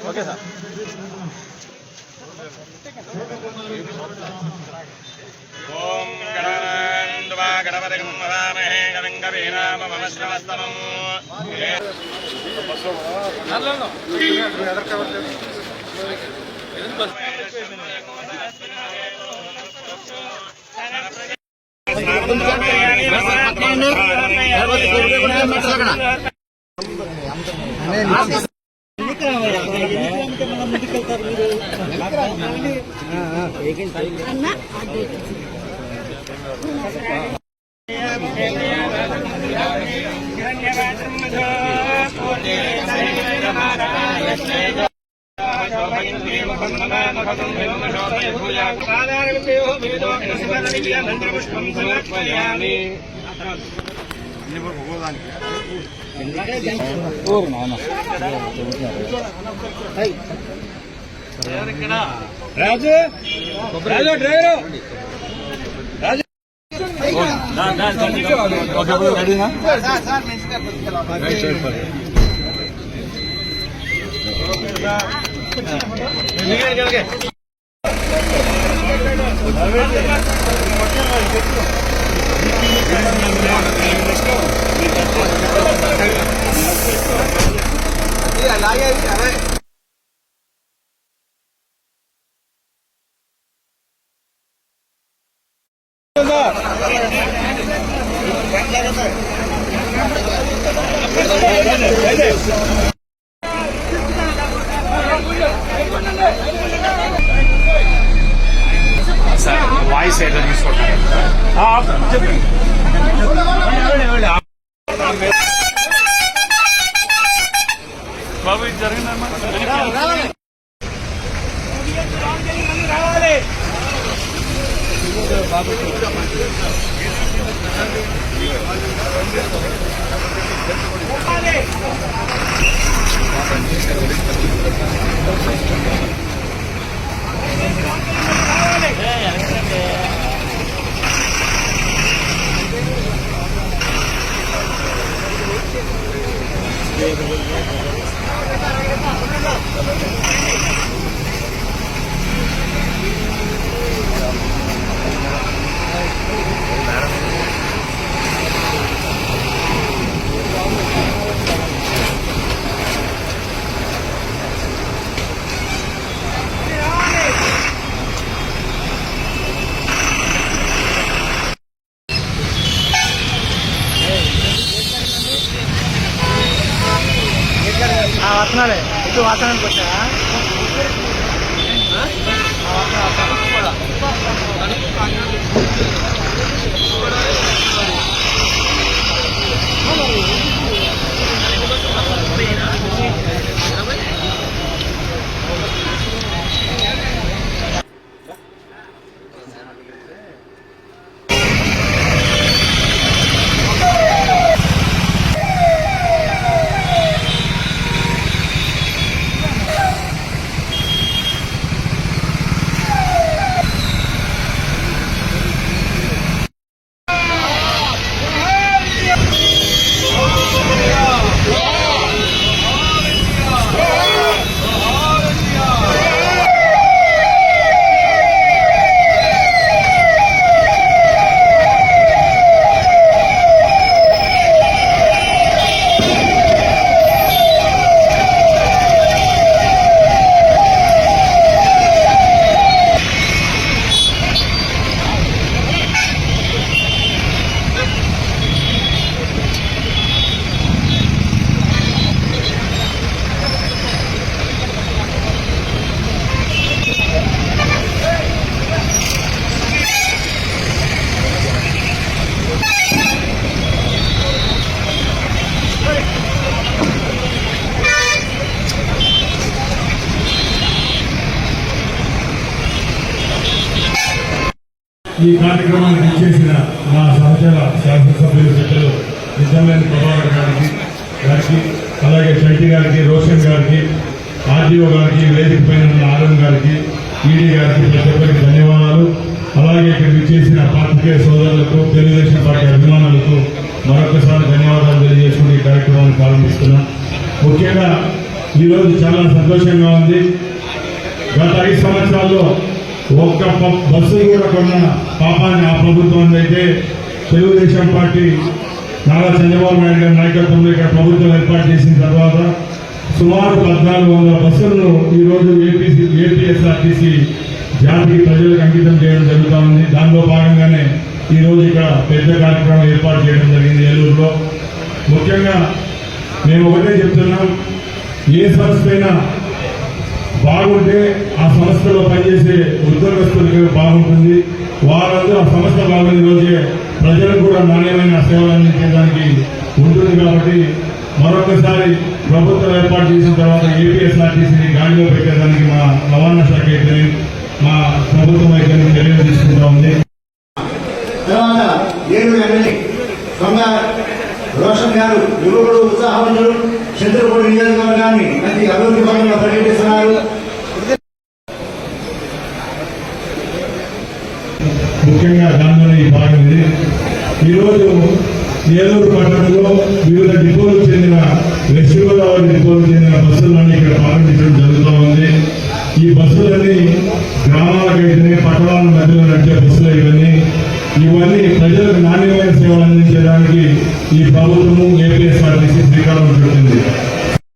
Okay sir. ఓం గణానాన్వా గణపతిం వదామహే కవిం కవీనామమశ్రవస్తమం. రాజు రాజు డ్రైవరు రాజు వాయిస్ ఏదో తీసుకుంటారు బాబు ఇది జరిగిందమ్మా. వస్తున్నాడే ఇటు వాసనానికి వచ్చా ఈ కార్యక్రమానికి ఇచ్చేసిన మా సహచర శాసనసభ్యులు పెద్దలు నిజామేని ప్రభాకర్ గారికి అలాగే శెట్టి గారికి, రోషన్ గారికి, ఆర్డీఓ గారికి, వేదిక పైన ఉన్న ఆర్ఎం గారికి, ఈడీ గారికి ప్రతి ఒక్కరికి ధన్యవాదాలు. అలాగే ఇక్కడికి చేసిన పాత్రికేయ సోదరులకు, తెలుగుదేశం పార్టీ అభిమానులకు మరొకసారి ధన్యవాదాలు తెలియజేసుకుని ఈ కార్యక్రమాన్ని ప్రారంభిస్తున్నాం. ముఖ్యంగా ఈరోజు చాలా సంతోషంగా ఉంది. గత 5 సంవత్సరాల్లో ఒక్క బస్సు కూడా కొన్న పాపాన్ని ఆ ప్రభుత్వం అయితే తెలుగుదేశం పార్టీ నారా చంద్రబాబు నాయుడు గారి నాయకత్వంలో ఇక్కడ ప్రభుత్వం ఏర్పాటు చేసిన తర్వాత సుమారు 1400 బస్సులను ఈరోజు ఏపీఎస్ఆర్టీసీ జాతికి ప్రజలకు అంకితం చేయడం జరుగుతూ ఉంది. దానిలో భాగంగానే ఈరోజు ఇక్కడ పెద్ద కార్యక్రమం ఏర్పాటు చేయడం జరిగింది ఏలూరులో. ముఖ్యంగా మేము ఒకటే చెప్తున్నాం, ఏ సంస్థ అయినా బాగుంటే ఆ సంస్థలో పనిచేసే ఉద్యోగస్తులకు బాగుంటుంది. వారందరూ ఆ సంస్థ బాగుంది రోజే ప్రజలకు కూడా నాణ్యమైన సేవలు అందించడానికి ఉంటుంది. కాబట్టి మరొకసారి ప్రభుత్వం ఏర్పాటు చేసిన తర్వాత ఏపీఎస్ఆర్టీసీని గాడిలో పెట్టేదానికి మా రవాణా శాఖ అయితే మా ప్రభుత్వం అయితే చర్యలు తీసుకుంటా ఉంది. తర్వాత ఏలూరు ఎమ్మెల్యే దొంగ రోషన్ గారు యువకుడు, ఉత్సాహవంతులు, చంద్రపూడి నియోజకవర్గాన్ని మంచి అభివృద్ధి పరంగా పర్యటిస్తున్నారు. ముఖ్యంగా దానిలో ఈ భాగం ఇది. ఈరోజు ఏలూరు పట్టణంలో వివిధ డిపోలకు చెందిన, వెస్ట్ గోదావరి డిపోలకు చెందిన బస్సులన్నీ ఇక్కడ ప్రారంభించడం జరుగుతూ ఉంది. ఈ బస్సులన్నీ గ్రామాలకైతేనే, పట్టణాల మధ్యలో నడిచే బస్సులు ఇవన్నీ ప్రజలకు నాణ్యమైన సేవలు అందించడానికి ఈ ప్రభుత్వము ఏపీఎస్ఆర్టీసీ శ్రీకారం చుట్టింది.